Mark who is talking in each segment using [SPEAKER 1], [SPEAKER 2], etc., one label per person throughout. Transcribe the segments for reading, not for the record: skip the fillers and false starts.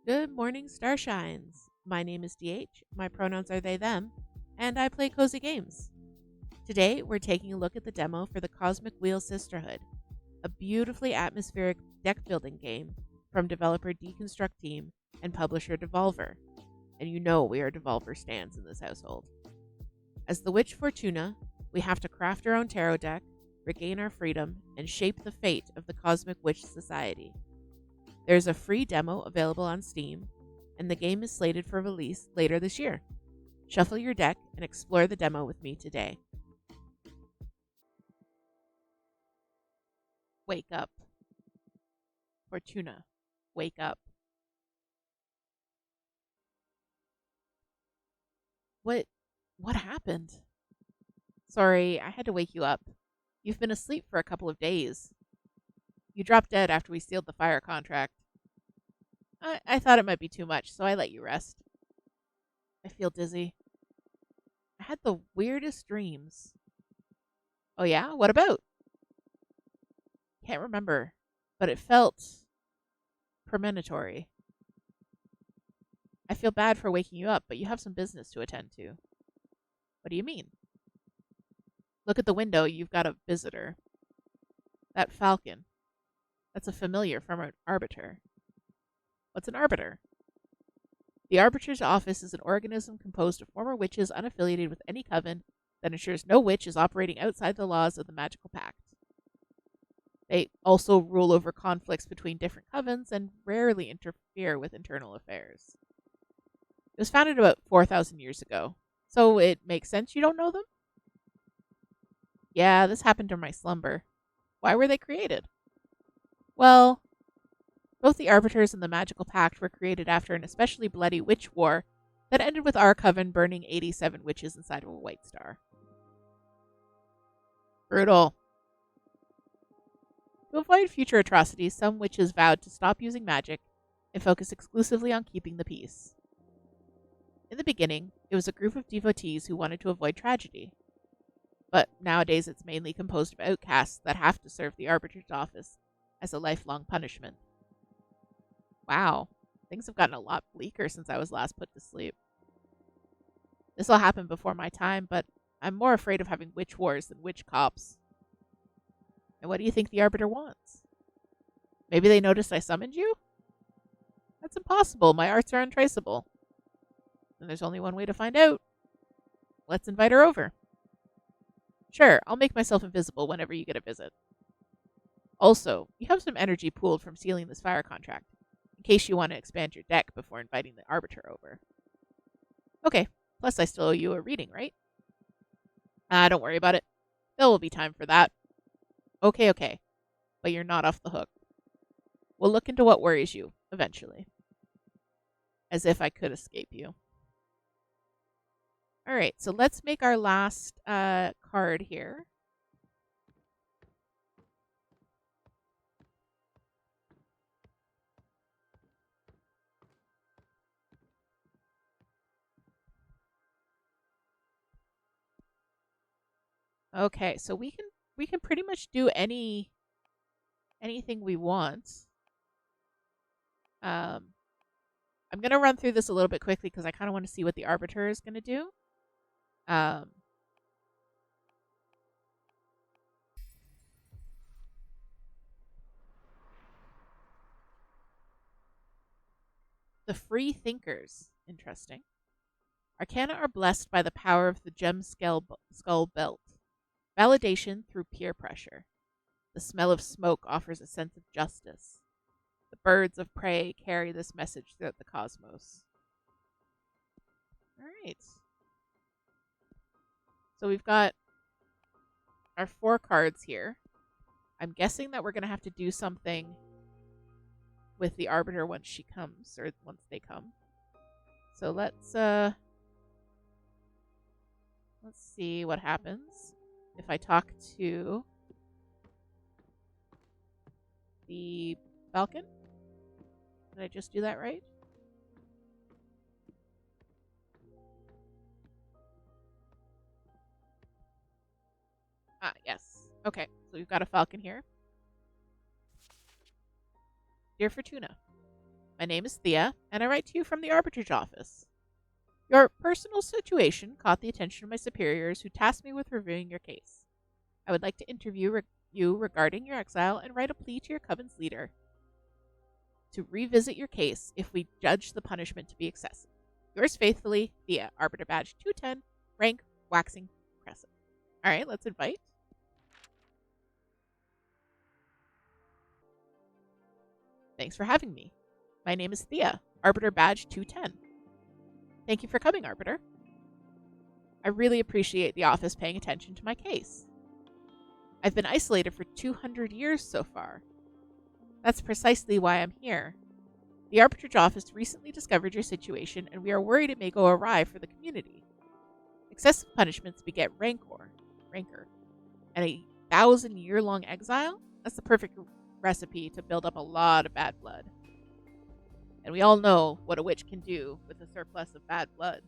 [SPEAKER 1] Good morning, Starshines. My name is DH, my pronouns are they, them, and I play cozy games. Today, we're taking a look at the demo for the Cosmic Wheel Sisterhood, a beautifully atmospheric deck building game from developer Deconstruct Team and publisher Devolver. And you know we are Devolver stans in this household. As the Witch Fortuna, we have to craft our own tarot deck, regain our freedom, and shape the fate of the Cosmic Witch Society. There's a free demo available on Steam, and the game is slated for release later this year. Shuffle your deck and explore the demo with me today. Wake up. Fortuna, wake up. What what happened? Sorry, I had to wake you up. You've been asleep for a couple of days. You dropped dead after we sealed the fire contract. I thought it might be too much, so I let you rest. I feel dizzy. I had the weirdest dreams. Oh yeah? What about? Can't remember, but it felt premonitory. I feel bad for waking you up, but you have some business to attend to. What do you mean? Look at the window, you've got a visitor. That falcon. That's a familiar from an Arbiter. What's an Arbiter? The Arbiter's office is an organism composed of former witches unaffiliated with any coven that ensures no witch is operating outside the laws of the magical pact. They also rule over conflicts between different covens and rarely interfere with internal affairs. It was founded about 4,000 years ago, so it makes sense you don't know them? Yeah, this happened during my slumber. Why were they created? Well, both the Arbiters and the Magical Pact were created after an especially bloody witch war that ended with our coven burning 87 witches inside of a white star. Brutal. To avoid future atrocities, some witches vowed to stop using magic and focus exclusively on keeping the peace. In the beginning, it was a group of devotees who wanted to avoid tragedy. But nowadays it's mainly composed of outcasts that have to serve the Arbiter's office as a lifelong punishment. Wow, things have gotten a lot bleaker since I was last put to sleep. This all happened before my time, but I'm more afraid of having witch wars than witch cops. And what do you think the Arbiter wants? Maybe they noticed I summoned you? That's impossible. My arts are untraceable. And there's only one way to find out. Let's invite her over. Sure, I'll make myself invisible whenever you get a visit. Also, you have some energy pooled from sealing this fire contract, in case you want to expand your deck before inviting the Arbiter over. Okay, plus I still owe you a reading, right? Don't worry about it. There will be time for that. Okay, but you're not off the hook. We'll look into what worries you, eventually. As if I could escape you. Alright, so let's make our last card here. Okay, so we can pretty much do anything we want. I'm gonna run through this a little bit quickly because I kind of want to see what the Arbiter is gonna do. Um, the Free Thinkers, interesting. Arcana are blessed by the power of the skull belt. Validation through peer pressure. The smell of smoke offers a sense of justice. The birds of prey carry this message throughout the cosmos. All right. So we've got our 4 cards here. I'm guessing that we're going to have to do something with the Arbiter once she comes, or once they come. So let's see what happens if I talk to the Falcon. Did I just do that right? Yes. Okay, so we've got a Falcon here. Dear Fortuna, My name is Thea, and I write to you from the Arbiter's office. Your personal situation caught the attention of my superiors, who tasked me with reviewing your case. I would like to interview you regarding your exile and write a plea to your coven's leader to revisit your case if we judge the punishment to be excessive. Yours faithfully, Thea, Arbiter Badge 210, rank Waxing Crescent. Alright, let's invite. Thanks for having me. My name is Thea, Arbiter Badge 210. Thank you for coming, Arbiter. I really appreciate the office paying attention to my case. I've been isolated for 200 years so far. That's precisely why I'm here. The Arbiter's office recently discovered your situation, and we are worried it may go awry for the community. Excessive punishments beget rancor, and a 1,000-year-long exile? That's the perfect recipe to build up a lot of bad blood. And we all know what a witch can do with a surplus of bad blood.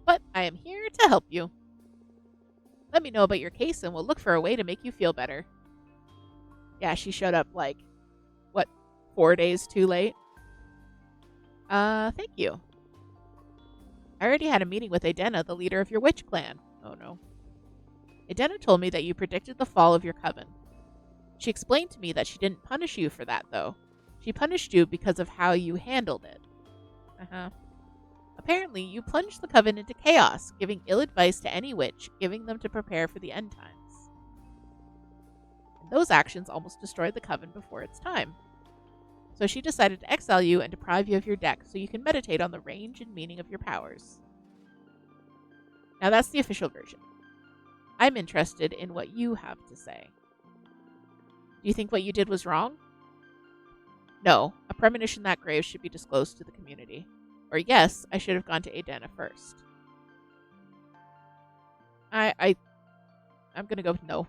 [SPEAKER 1] But I am here to help you. Let me know about your case and we'll look for a way to make you feel better. Yeah, she showed up 4 days too late? Thank you. I already had a meeting with Edena, the leader of your witch clan. Oh no. Edena told me that you predicted the fall of your coven. She explained to me that she didn't punish you for that, though. She punished you because of how you handled it. Apparently, you plunged the coven into chaos, giving ill advice to any witch, giving them to prepare for the end times. And those actions almost destroyed the coven before its time. So she decided to exile you and deprive you of your deck so you can meditate on the range and meaning of your powers. Now that's the official version. I'm interested in what you have to say. Do you think what you did was wrong? No, a premonition that grave should be disclosed to the community. Or yes, I should have gone to Edena first. I'm gonna go with no.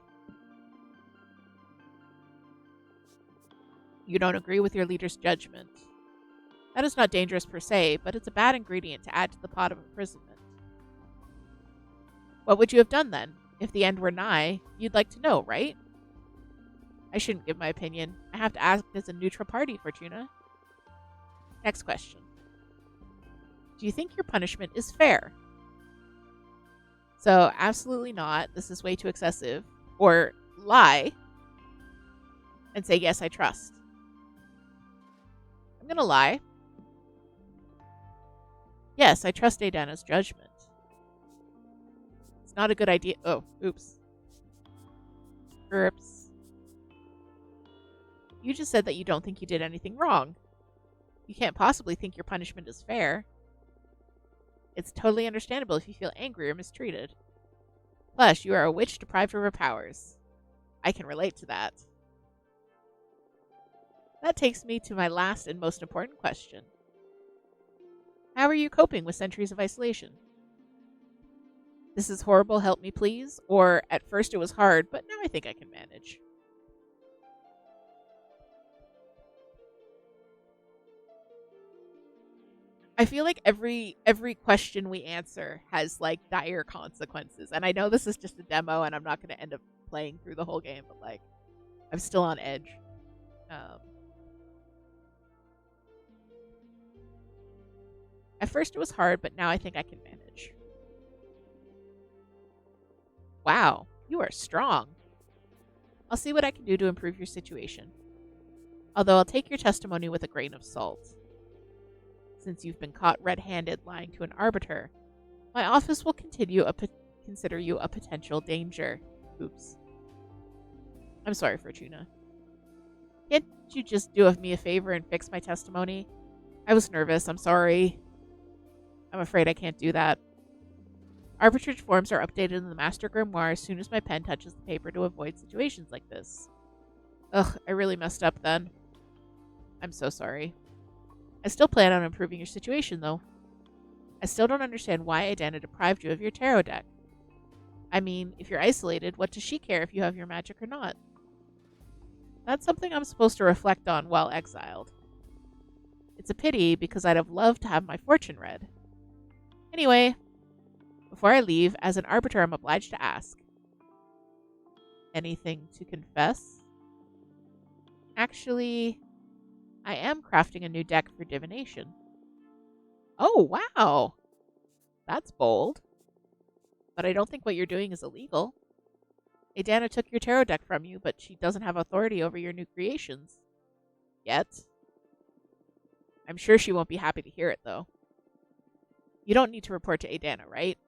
[SPEAKER 1] You don't agree with your leader's judgment. That is not dangerous per se, but it's a bad ingredient to add to the pot of imprisonment. What would you have done then? If the end were nigh, you'd like to know, right? I shouldn't give my opinion. I have to act as a neutral party, Fortuna. Next question. Do you think your punishment is fair? So, absolutely not. This is way too excessive. Or lie and say, yes, I trust. I'm going to lie. Yes, I trust Edena's judgment. It's not a good idea. Oh, oops. Oops. You just said that you don't think you did anything wrong. You can't possibly think your punishment is fair. It's totally understandable if you feel angry or mistreated. Plus, you are a witch deprived of her powers. I can relate to that. That takes me to my last and most important question. How are you coping with centuries of isolation? This is horrible, help me please? Or, at first it was hard, but now I think I can manage. I feel like every question we answer has dire consequences. And I know this is just a demo and I'm not going to end up playing through the whole game, but I'm still on edge. At first it was hard, but now I think I can manage. Wow, you are strong. I'll see what I can do to improve your situation. Although I'll take your testimony with a grain of salt. Since you've been caught red-handed lying to an arbiter, my office will consider you a potential danger. Oops. I'm sorry, Fortuna. Can't you just do me a favor and fix my testimony? I was nervous, I'm sorry. I'm afraid I can't do that. Arbitrage forms are updated in the Master Grimoire as soon as my pen touches the paper to avoid situations like this. Ugh, I really messed up then. I'm so sorry. I still plan on improving your situation, though. I still don't understand why Edena deprived you of your tarot deck. I mean, if you're isolated, what does she care if you have your magic or not? That's something I'm supposed to reflect on while exiled. It's a pity, because I'd have loved to have my fortune read. Anyway, before I leave, as an arbiter I'm obliged to ask. Anything to confess? Actually, I am crafting a new deck for divination. Oh, wow! That's bold. But I don't think what you're doing is illegal. Adana took your tarot deck from you, but she doesn't have authority over your new creations. Yet. I'm sure she won't be happy to hear it, though. You don't need to report to Adana, right?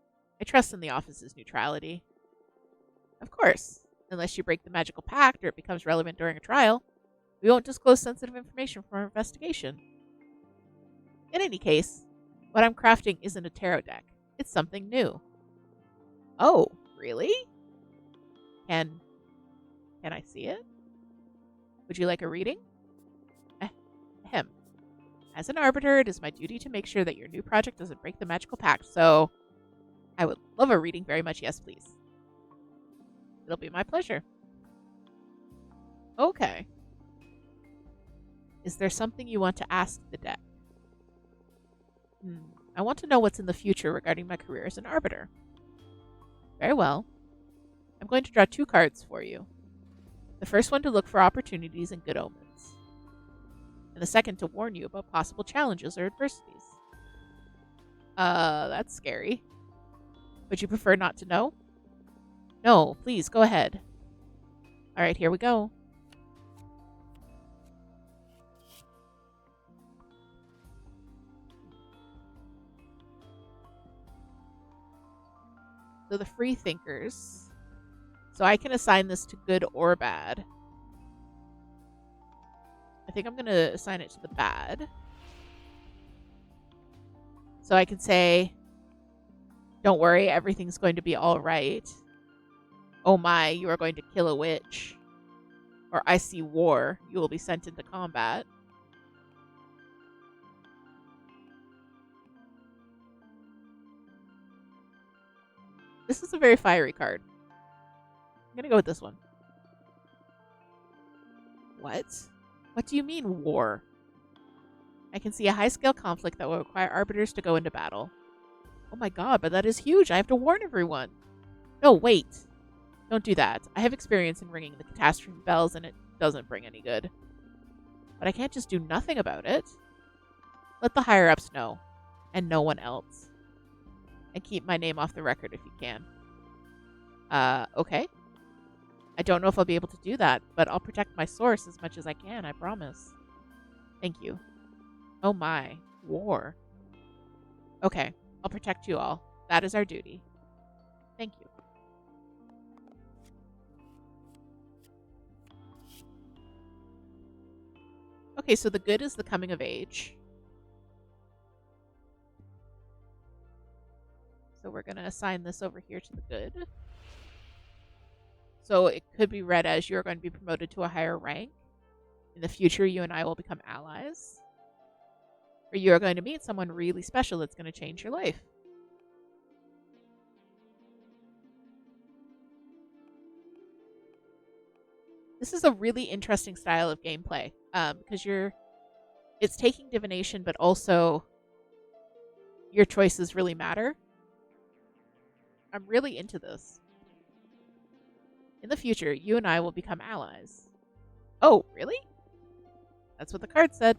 [SPEAKER 1] I trust in the office's neutrality. Of course. Unless you break the magical pact or it becomes relevant during a trial, we won't disclose sensitive information from our investigation. In any case, what I'm crafting isn't a tarot deck. It's something new. Oh, really? Can I see it? Would you like a reading? Ahem. As an Arbiter, it is my duty to make sure that your new project doesn't break the magical pact, so I would love a reading very much, yes please. It'll be my pleasure. Okay. Is there something you want to ask the deck? I want to know what's in the future regarding my career as an Arbiter. Very well. I'm going to draw 2 cards for you. The first one to look for opportunities and good omens, and the second to warn you about possible challenges or adversities. That's scary. Would you prefer not to know? No, please, go ahead. Alright, here we go. So the free thinkers. So I can assign this to good or bad. I think I'm going to assign it to the bad. So I can say, don't worry, everything's going to be all right. Oh my, you are going to kill a witch. Or I see war, you will be sent into combat. This is a very fiery card. I'm going to go with this one. What? What do you mean, war? I can see a high-scale conflict that will require arbiters to go into battle. Oh my god, but that is huge. I have to warn everyone. No, wait. Don't do that. I have experience in ringing the catastrophe bells, and it doesn't bring any good. But I can't just do nothing about it. Let the higher-ups know, and no one else. And keep my name off the record if you can. Okay. I don't know if I'll be able to do that, but I'll protect my source as much as I can, I promise. Thank you. Oh my, war. Okay, I'll protect you all. That is our duty. Thank you. Okay, so the good is the coming of age. So we're going to assign this over here to the good. So it could be read as you're going to be promoted to a higher rank. In the future, you and I will become allies. Or you're going to meet someone really special that's going to change your life. This is a really interesting style of gameplay. Because it's taking divination, but also your choices really matter. I'm really into this. In the future, you and I will become allies. Oh, really? That's what the card said.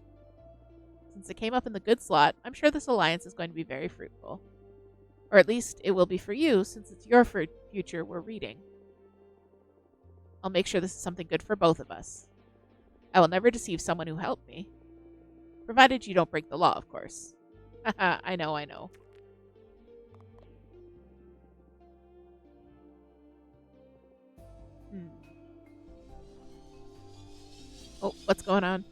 [SPEAKER 1] Since it came up in the good slot, I'm sure this alliance is going to be very fruitful. Or at least it will be for you, since it's your future we're reading. I'll make sure this is something good for both of us. I will never deceive someone who helped me. Provided you don't break the law, of course. Haha, I know. Oh, what's going on?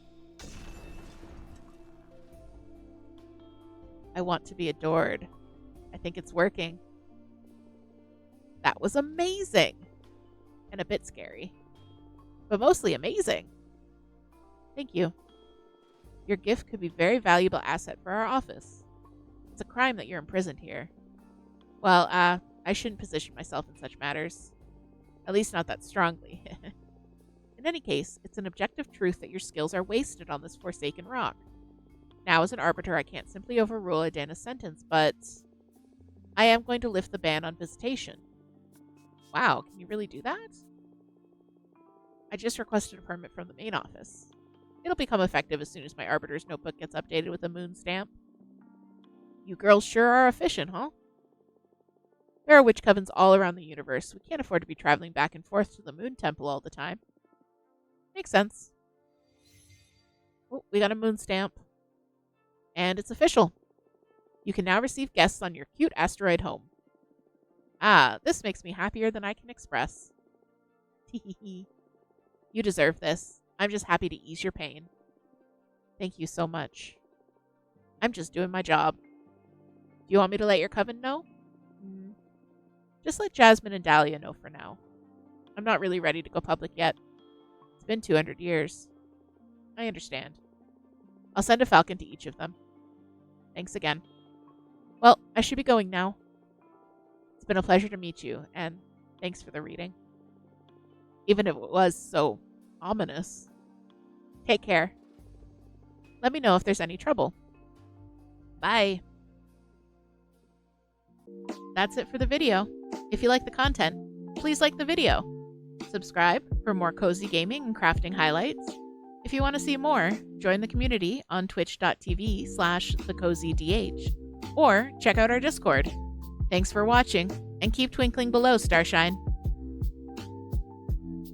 [SPEAKER 1] I want to be adored. I think it's working. That was amazing. And a bit scary. But mostly amazing. Thank you. Your gift could be a very valuable asset for our office. It's a crime that you're imprisoned here. Well, I shouldn't position myself in such matters. At least not that strongly. In any case, it's an objective truth that your skills are wasted on this forsaken rock. Now, as an Arbiter, I can't simply overrule Adana's sentence, but I am going to lift the ban on visitation. Wow, can you really do that? I just requested a permit from the main office. It'll become effective as soon as my Arbiter's notebook gets updated with a moon stamp. You girls sure are efficient, huh? There are witch covens all around the universe. We can't afford to be traveling back and forth to the moon temple all the time. Makes sense. Oh, we got a moon stamp. And it's official. You can now receive guests on your cute asteroid home. Ah, this makes me happier than I can express. Teehee. You deserve this. I'm just happy to ease your pain. Thank you so much. I'm just doing my job. Do you want me to let your coven know? Just let Jasmine and Dahlia know for now. I'm not really ready to go public yet. It's been 200 years. I understand. I'll send a falcon to each of them. Thanks again. Well, I should be going now. It's been a pleasure to meet you, and thanks for the reading. Even if it was so ominous. Take care. Let me know if there's any trouble. Bye. That's it for the video. If you like the content, please like the video. Subscribe for more cozy gaming and crafting highlights. If you want to see more, join the community on twitch.tv/thecozydh or check out our Discord. Thanks for watching, and keep twinkling below, Starshine.